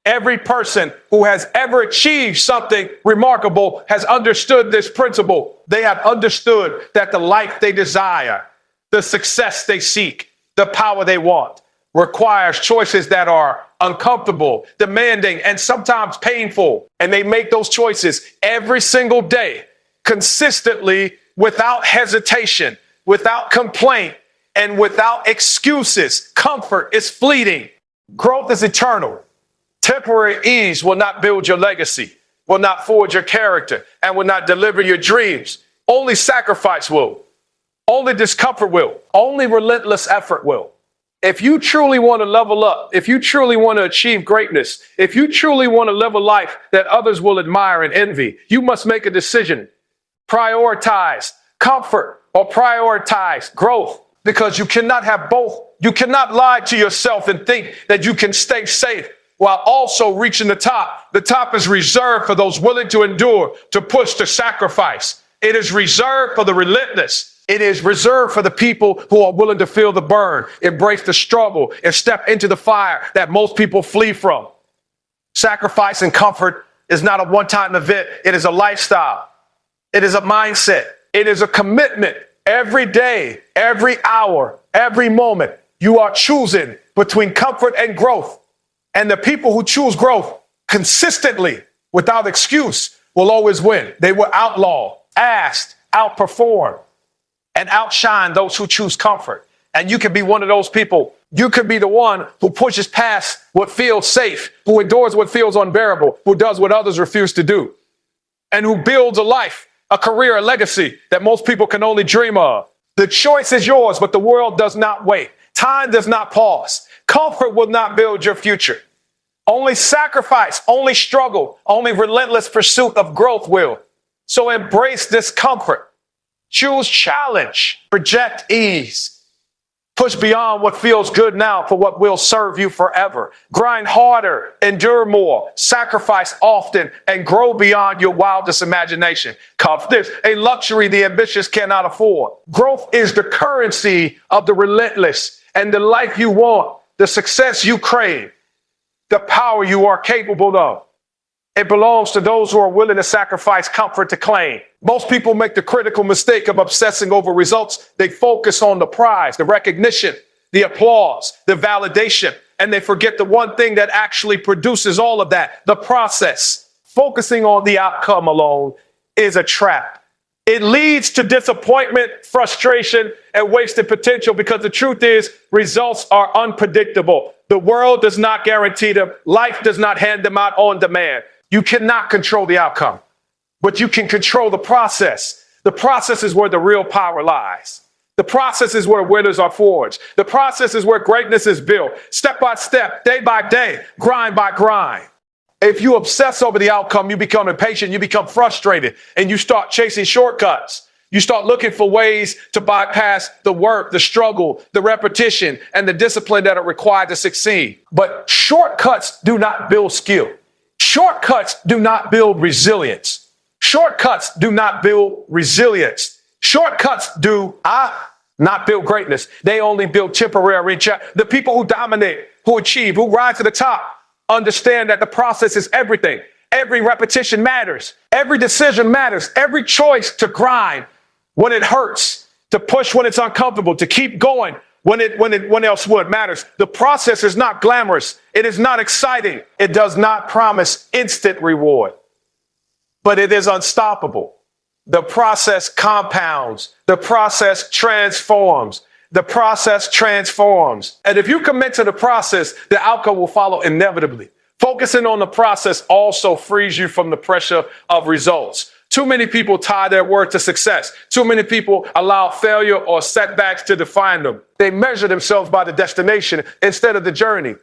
Every person who has ever achieved something remarkable has understood this principle. They have understood that the life they desire, the success they seek, the power they want, requires choices that are uncomfortable, demanding, and sometimes painful. And they make those choices every single day, consistently, without hesitation, without complaint, and without excuses. Comfort is fleeting. Growth is eternal. Temporary ease will not build your legacy, will not forge your character, and will not deliver your dreams. Only sacrifice will. Only discomfort will. Only relentless effort will. If you truly want to level up, if you truly want to achieve greatness, if you truly want to live a life that others will admire and envy, you must make a decision. Prioritize comfort or prioritize growth, because you cannot have both. You cannot lie to yourself and think that you can stay safe while also reaching the top. The top is reserved for those willing to endure, to push, to sacrifice. It is reserved for the relentless. It is reserved for the people who are willing to feel the burn, embrace the struggle, and step into the fire that most people flee from. Sacrifice and comfort is not a one-time event. It is a lifestyle. It is a mindset. It is a commitment. Every day, every hour, every moment, you are choosing between comfort and growth. And the people who choose growth consistently, without excuse, will always win. They will outlaw, outperform, and outshine those who choose comfort. And you can be one of those people. You could be the one who pushes past what feels safe, who endures what feels unbearable, who does what others refuse to do, and who builds a life, a career, a legacy that most people can only dream of. The choice is yours, but the world does not wait. Time does not pause. Comfort will not build your future. Only sacrifice, only struggle, only relentless pursuit of growth will. So embrace discomfort. Choose challenge. Reject ease. Push beyond what feels good now for what will serve you forever. Grind harder, endure more, sacrifice often, and grow beyond your wildest imagination. Comfort is a luxury the ambitious cannot afford. Growth is the currency of the relentless, and the life you want, the success you crave, the power you are capable of. It belongs to those who are willing to sacrifice comfort to claim. Most people make the critical mistake of obsessing over results. They focus on the prize, the recognition, the applause, the validation, and they forget the one thing that actually produces all of that, the process. Focusing on the outcome alone is a trap. It leads to disappointment, frustration, and wasted potential because the truth is results are unpredictable. The world does not guarantee them. Life does not hand them out on demand. You cannot control the outcome, but you can control the process. The process is where the real power lies. The process is where winners are forged. The process is where greatness is built, step by step, day by day, grind by grind. If you obsess over the outcome, you become impatient, you become frustrated, and you start chasing shortcuts. You start looking for ways to bypass the work, the struggle, the repetition, and the discipline that are required to succeed. But shortcuts do not build skill. Shortcuts do not build resilience. Shortcuts do not build resilience. Shortcuts do not build greatness. They only build temporary. The people who dominate, who achieve, who rise to the top, understand that the process is everything. Every repetition matters. Every decision matters. Every choice to grind when it hurts, to push when it's uncomfortable, to keep going when else would matters. The process is not glamorous. It is not exciting. It does not promise instant reward, but it is unstoppable. The process compounds. The process transforms. The process transforms. And if you commit to the process, the outcome will follow inevitably. Focusing on the process also frees you from the pressure of results. Too many people tie their word to success. Too many people allow failure or setbacks to define them. They measure themselves by the destination instead of the journey.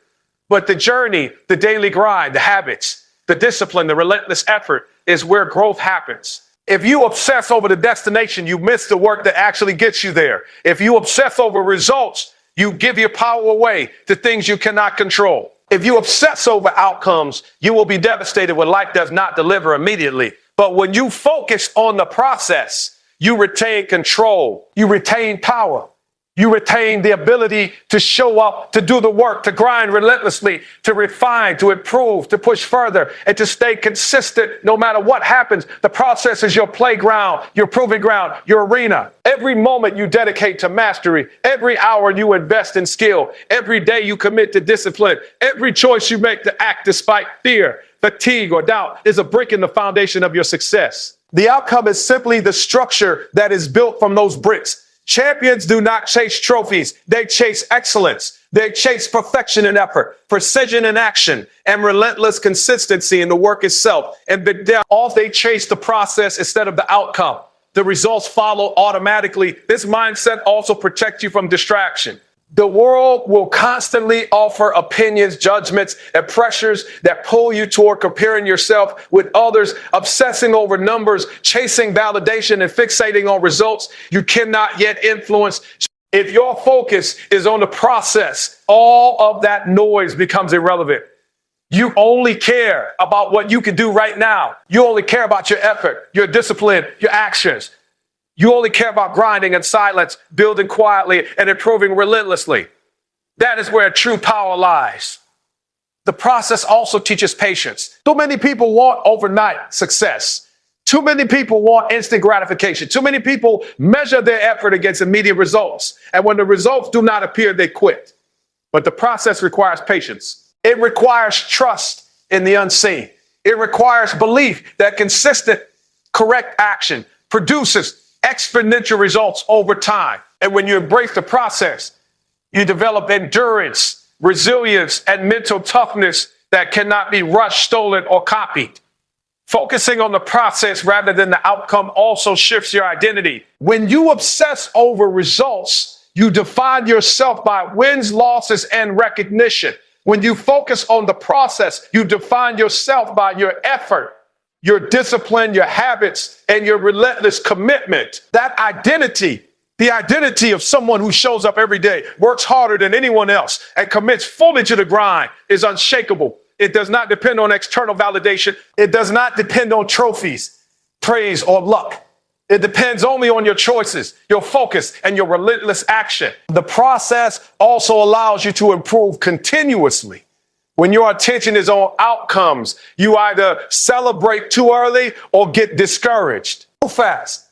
But the journey, the daily grind, the habits, the discipline, the relentless effort is where growth happens. If you obsess over the destination, you miss the work that actually gets you there. If you obsess over results, you give your power away to things you cannot control. If you obsess over outcomes, you will be devastated when life does not deliver immediately. But when you focus on the process, you retain control, you retain power, you retain the ability to show up, to do the work, to grind relentlessly, to refine, to improve, to push further, and to stay consistent no matter what happens. The process is your playground, your proving ground, your arena. Every moment you dedicate to mastery, every hour you invest in skill, every day you commit to discipline, every choice you make to act despite fear, fatigue, or doubt is a brick in the foundation of your success. The outcome is simply the structure that is built from those bricks. Champions do not chase trophies. They chase excellence. They chase perfection in effort, precision in action, and relentless consistency in the work itself. And they chase the process instead of the outcome. The results follow automatically. This mindset also protects you from distraction. The world will constantly offer opinions, judgments, and pressures that pull you toward comparing yourself with others, obsessing over numbers, chasing validation, and fixating on results you cannot yet influence. If your focus is on the process, all of that noise becomes irrelevant. You only care about what you can do right now. You only care about your effort, your discipline, your actions. You only care about grinding in silence, building quietly, and improving relentlessly. That is where true power lies. The process also teaches patience. Too many people want overnight success. Too many people want instant gratification. Too many people measure their effort against immediate results. And when the results do not appear, they quit. But the process requires patience. It requires trust in the unseen. It requires belief that consistent, correct action produces exponential results over time. And when you embrace the process, you develop endurance, resilience, and mental toughness that cannot be rushed, stolen, or copied. Focusing on the process rather than the outcome also shifts your identity. When you obsess over results, you define yourself by wins, losses, and recognition. When you focus on the process, you define yourself by your effort, your discipline, your habits, and your relentless commitment. That identity, the identity of someone who shows up every day, works harder than anyone else, and commits fully to the grind, is unshakable. It does not depend on external validation. It does not depend on trophies, praise, or luck. It depends only on your choices, your focus, and your relentless action. The process also allows you to improve continuously. When your attention is on outcomes, you either celebrate too early or get discouraged too fast.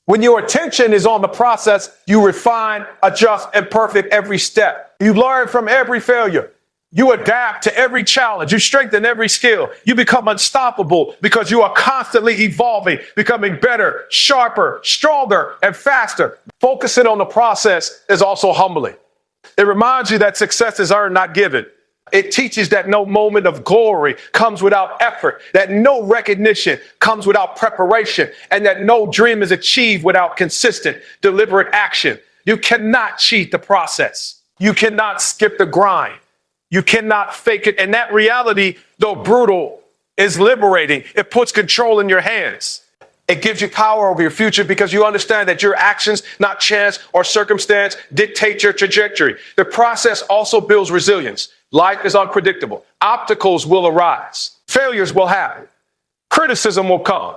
When your attention is on the process, you refine, adjust, and perfect every step. You learn from every failure. You adapt to every challenge. You strengthen every skill. You become unstoppable because you are constantly evolving, becoming better, sharper, stronger, and faster. Focusing on the process is also humbling. It reminds you that success is earned, not given. It teaches that no moment of glory comes without effort, that no recognition comes without preparation, and that no dream is achieved without consistent, deliberate action. You cannot cheat the process. You cannot skip the grind. You cannot fake it. And that reality, though brutal, is liberating. It puts control in your hands. It gives you power over your future because you understand that your actions, not chance or circumstance, dictate your trajectory. The process also builds resilience. Life is unpredictable. Obstacles will arise. Failures will happen. Criticism will come.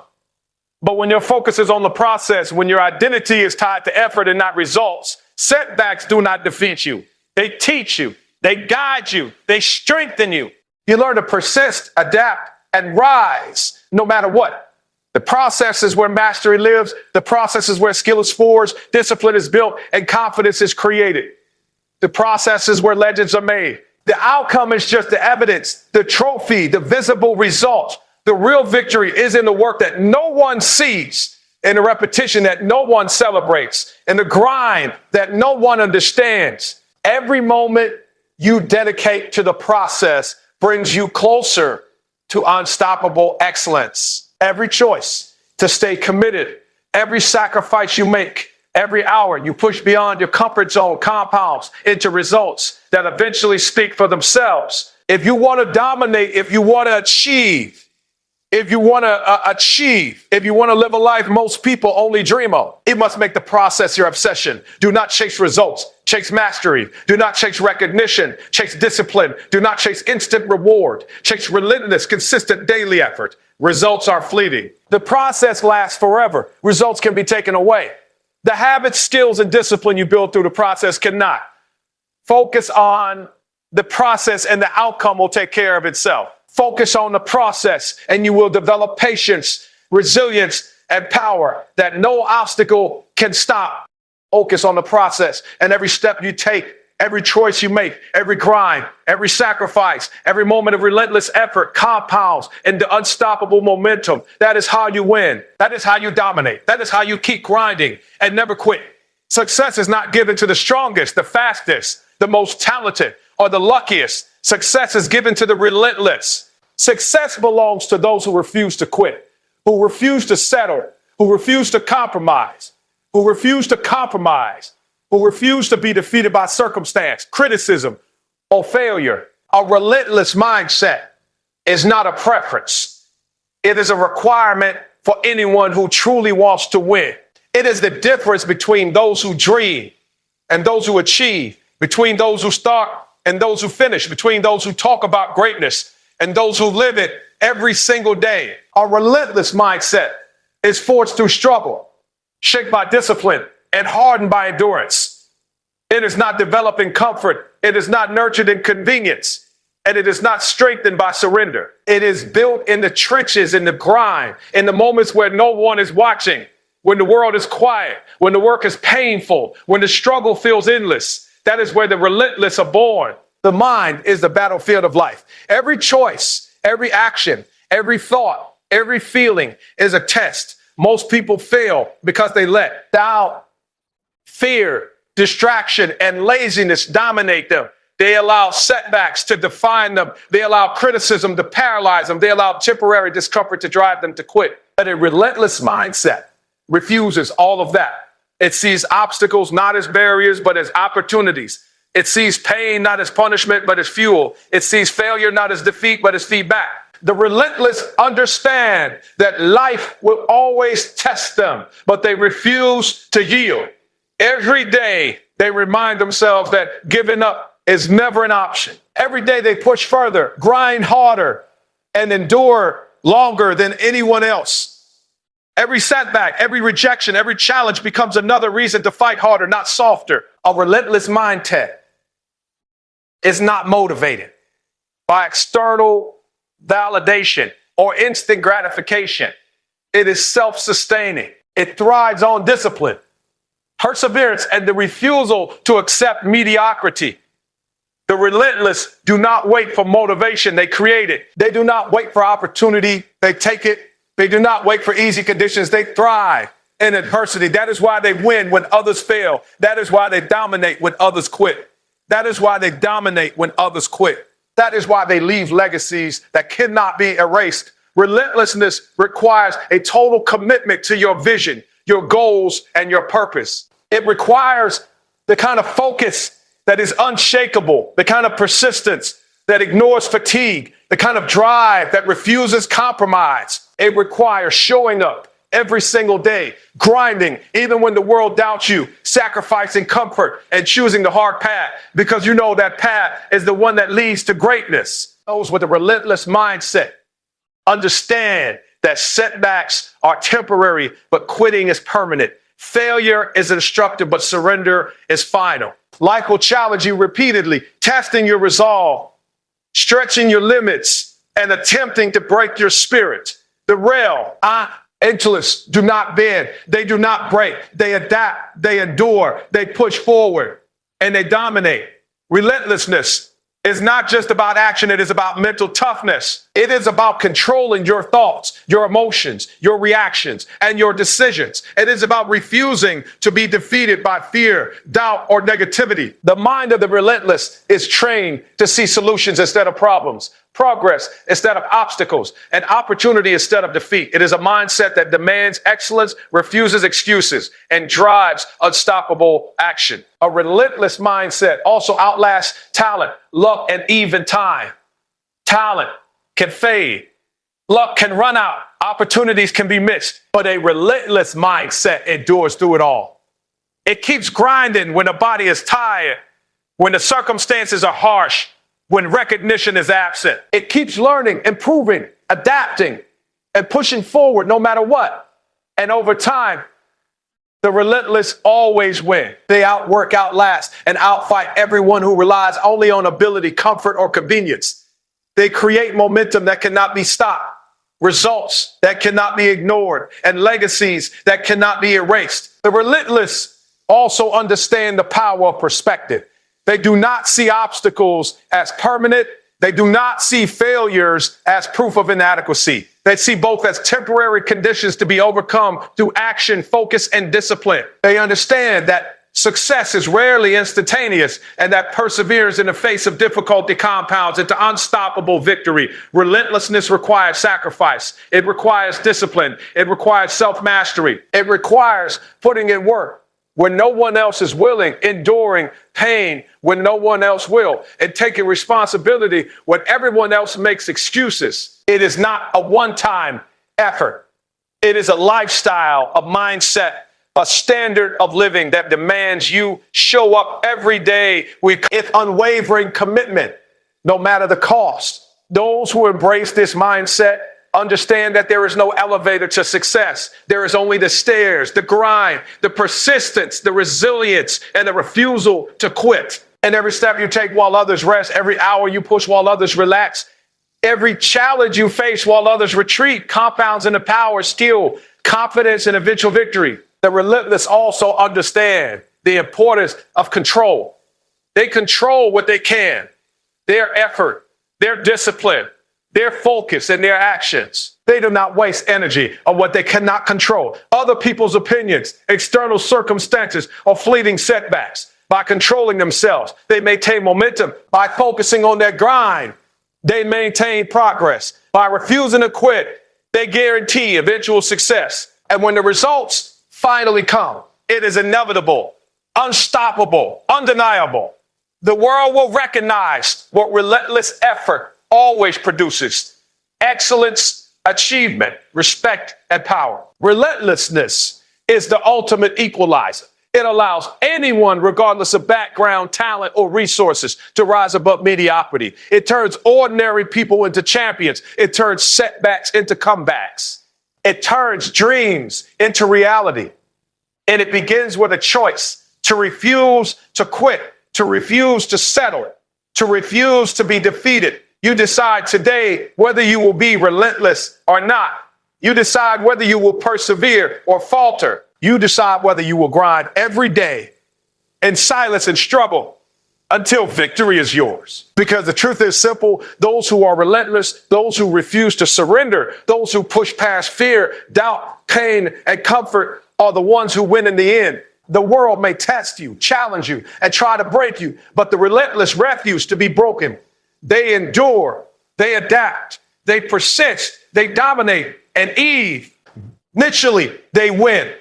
But when your focus is on the process, when your identity is tied to effort and not results, setbacks do not defeat you. They teach you. They guide you. They strengthen you. You learn to persist, adapt, and rise no matter what. The process is where mastery lives. The process is where skill is forged, discipline is built, and confidence is created. The process is where legends are made. The outcome is just the evidence, the trophy, the visible result. The real victory is in the work that no one sees, in the repetition that no one celebrates, in the grind that no one understands. Every moment you dedicate to the process brings you closer to unstoppable excellence. Every choice to stay committed, every sacrifice you make, every hour you push beyond your comfort zone compounds into results that eventually speak for themselves. If you want to dominate, if you want to achieve, if you want to live a life most people only dream of, it must make the process your obsession. Do not chase results, chase mastery. Do not chase recognition, chase discipline. Do not chase instant reward, chase relentless, consistent daily effort. Results are fleeting. The process lasts forever. Results can be taken away. The habits, skills, and discipline you build through the process cannot. Focus on the process and the outcome will take care of itself. Focus on the process and you will develop patience, resilience, and power that no obstacle can stop. Focus on the process and every step you take, every choice you make, every grind, every sacrifice, every moment of relentless effort compounds into unstoppable momentum. That is how you win. That is how you dominate. That is how you keep grinding and never quit. Success is not given to the strongest, the fastest, the most talented, or the luckiest. Success is given to the relentless. Success belongs to those who refuse to quit, who refuse to settle, who refuse to compromise, who refuse to be defeated by circumstance, criticism, or failure. A relentless mindset is not a preference. It is a requirement for anyone who truly wants to win. It is the difference between those who dream and those who achieve, between those who start and those who finish, between those who talk about greatness and those who live it every single day. A relentless mindset is forged through struggle, shaped by discipline, and hardened by endurance. It is not developed in comfort. It is not nurtured in convenience. And it is not strengthened by surrender. It is built in the trenches, in the grind, in the moments where no one is watching, when the world is quiet, when the work is painful, when the struggle feels endless. That is where the relentless are born. The mind is the battlefield of life. Every choice, every action, every thought, every feeling is a test. Most people fail because they let doubt, fear, distraction, and laziness dominate them. They allow setbacks to define them. They allow criticism to paralyze them. They allow temporary discomfort to drive them to quit. But a relentless mindset refuses all of that. It sees obstacles not as barriers, but as opportunities. It sees pain not as punishment, but as fuel. It sees failure not as defeat, but as feedback. The relentless understand that life will always test them, but they refuse to yield. Every day, they remind themselves that giving up is never an option. Every day they push further, grind harder, and endure longer than anyone else. Every setback, every rejection, every challenge becomes another reason to fight harder, not softer. A relentless mindset is not motivated by external validation or instant gratification. It is self-sustaining. It thrives on discipline, perseverance, and the refusal to accept mediocrity. The relentless do not wait for motivation, they create it. They do not wait for opportunity, they take it. They do not wait for easy conditions, they thrive in adversity. That is why they win when others fail. That is why they dominate when others quit. That is why they dominate when others quit. That is why they leave legacies that cannot be erased. Relentlessness requires a total commitment to your vision, your goals, and your purpose. It requires the kind of focus that is unshakable, the kind of persistence that ignores fatigue, the kind of drive that refuses compromise. It requires showing up every single day, grinding even when the world doubts you, sacrificing comfort and choosing the hard path because you know that path is the one that leads to greatness. Those with a relentless mindset understand that setbacks are temporary, but quitting is permanent. Failure is destructive, but surrender is final. Life will challenge you repeatedly, testing your resolve, stretching your limits, and attempting to break your spirit. The relentless do not bend. They do not break. They adapt. They endure. They push forward, and they dominate. Relentlessness is not just about action. It is about mental toughness. It is about controlling your thoughts, your emotions, your reactions, and your decisions. It is about refusing to be defeated by fear, doubt, or negativity. The mind of the relentless is trained to see solutions instead of problems, progress instead of obstacles, and opportunity instead of defeat. It is a mindset that demands excellence, refuses excuses, and drives unstoppable action. A relentless mindset also outlasts talent, luck, and even time. Talent can fade. Luck can run out. Opportunities can be missed. But a relentless mindset endures through it all. It keeps grinding when the body is tired, when the circumstances are harsh, when recognition is absent. It keeps learning, improving, adapting, and pushing forward no matter what. And over time, the relentless always win. They outwork, outlast, and outfight everyone who relies only on ability, comfort, or convenience. They create momentum that cannot be stopped, results that cannot be ignored, and legacies that cannot be erased. The relentless also understand the power of perspective. They do not see obstacles as permanent. They do not see failures as proof of inadequacy. They see both as temporary conditions to be overcome through action, focus, and discipline. They understand that success is rarely instantaneous and that perseverance in the face of difficulty compounds into unstoppable victory. Relentlessness requires sacrifice. It requires discipline. It requires self-mastery. It requires putting in work when no one else is willing, enduring pain when no one else will, and taking responsibility when everyone else makes excuses. It is not a one-time effort. It is a lifestyle, a mindset, a standard of living that demands you show up every day with unwavering commitment, no matter the cost. Those who embrace this mindset understand that there is no elevator to success. There is only the stairs, the grind, the persistence, the resilience, and the refusal to quit. And every step you take while others rest, every hour you push while others relax, every challenge you face while others retreat compounds into power, skill, confidence, and eventual victory. The relentless also understand the importance of control. They control what they can, their effort, their discipline, their focus, and their actions. They do not waste energy on what they cannot control. Other people's opinions, external circumstances, or fleeting setbacks. By controlling themselves, they maintain momentum. By focusing on their grind, they maintain progress. By refusing to quit, they guarantee eventual success. And when the results finally come, it is inevitable, unstoppable, undeniable. The world will recognize what relentless effort always produces: excellence, achievement, respect, and power. Relentlessness is the ultimate equalizer. It allows anyone, regardless of background, talent, or resources, to rise above mediocrity. It turns ordinary people into champions. It turns setbacks into comebacks. It turns dreams into reality. And it begins with a choice to refuse to quit, to refuse to settle, to refuse to be defeated. You decide today whether you will be relentless or not. You decide whether you will persevere or falter. You decide whether you will grind every day in silence and struggle until victory is yours. Because the truth is simple: those who are relentless, those who refuse to surrender, those who push past fear, doubt, pain, and comfort are the ones who win in the end. The world may test you, challenge you, and try to break you, but the relentless refuse to be broken. They endure, they adapt, they persist, they dominate, and eventually they win.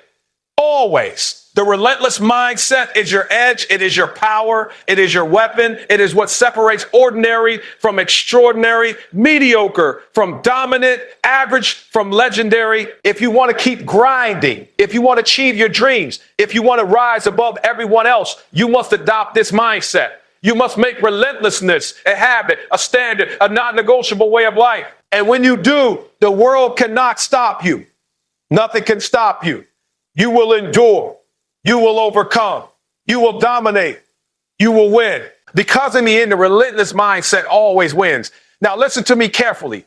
Always. The relentless mindset is your edge. It is your power. It is your weapon. It is what separates ordinary from extraordinary, mediocre from dominant, average from legendary. If you want to keep grinding, if you want to achieve your dreams, if you want to rise above everyone else, you must adopt this mindset. You must make relentlessness a habit, a standard, a non-negotiable way of life. And when you do, the world cannot stop you. Nothing can stop you. You will endure. You will overcome. You will dominate. You will win. Because in the end, the relentless mindset always wins. Now, listen to me carefully.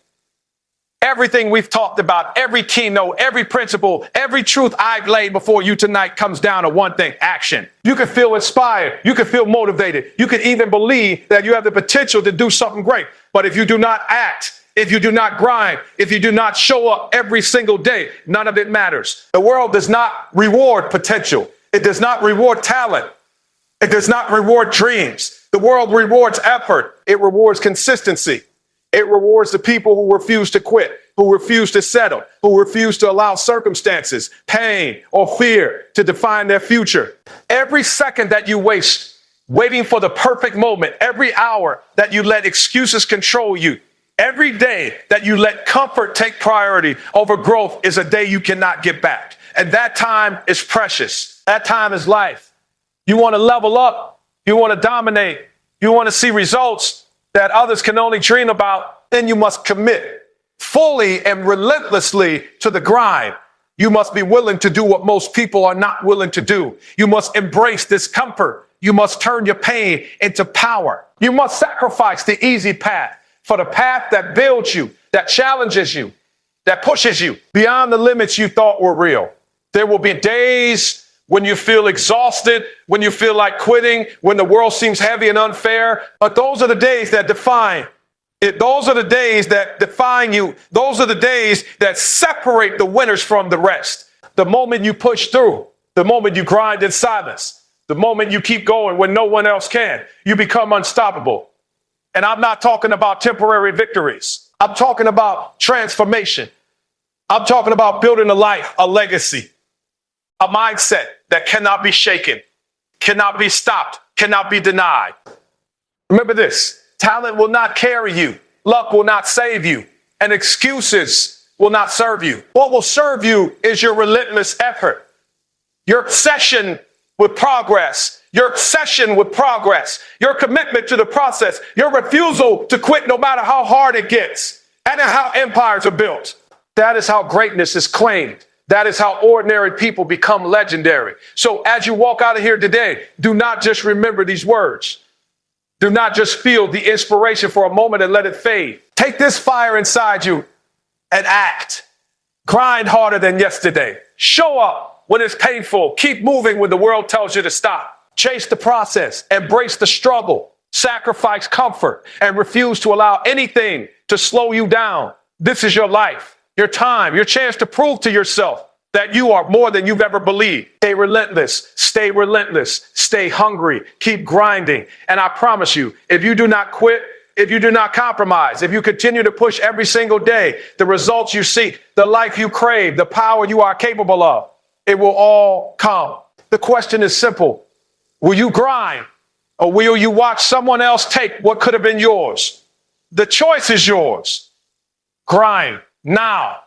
Everything we've talked about, every keynote, every principle, every truth I've laid before you tonight comes down to one thing: action. You can feel inspired. You can feel motivated. You can even believe that you have the potential to do something great. But if you do not act, if you do not grind, if you do not show up every single day, none of it matters. The world does not reward potential. It does not reward talent. It does not reward dreams. The world rewards effort. It rewards consistency. It rewards the people who refuse to quit, who refuse to settle, who refuse to allow circumstances, pain, or fear to define their future. Every second that you waste waiting for the perfect moment, every hour that you let excuses control you, every day that you let comfort take priority over growth is a day you cannot get back. And that time is precious. That time is life. You want to level up. You want to dominate. You want to see results that others can only dream about. Then you must commit fully and relentlessly to the grind. You must be willing to do what most people are not willing to do. You must embrace discomfort. You must turn your pain into power. You must sacrifice the easy path for the path that builds you, that challenges you, that pushes you beyond the limits you thought were real. There will be days when you feel exhausted, when you feel like quitting, when the world seems heavy and unfair. But those are the days that define it. Those are the days that define you. Those are the days that separate the winners from the rest. The moment you push through, the moment you grind in silence, the moment you keep going when no one else can, you become unstoppable. And I'm not talking about temporary victories. I'm talking about transformation. I'm talking about building a life, a legacy, a mindset that cannot be shaken, cannot be stopped, cannot be denied. Remember this: talent will not carry you. Luck will not save you. And excuses will not serve you. What will serve you is your relentless effort, your obsession with progress, your obsession with progress, your commitment to the process, your refusal to quit no matter how hard it gets, and how empires are built. That is how greatness is claimed. That is how ordinary people become legendary. So as you walk out of here today, do not just remember these words. Do not just feel the inspiration for a moment and let it fade. Take this fire inside you and act. Grind harder than yesterday. Show up when it's painful. Keep moving when the world tells you to stop. Chase the process. Embrace the struggle. Sacrifice comfort and refuse to allow anything to slow you down. This is your life, your time, your chance to prove to yourself that you are more than you've ever believed. Stay relentless. Stay relentless. Stay hungry. Keep grinding. And I promise you, if you do not quit, if you do not compromise, if you continue to push every single day, the results you seek, the life you crave, the power you are capable of, it will all come. The question is simple. Will you grind or will you watch someone else take what could have been yours? The choice is yours. Grind now.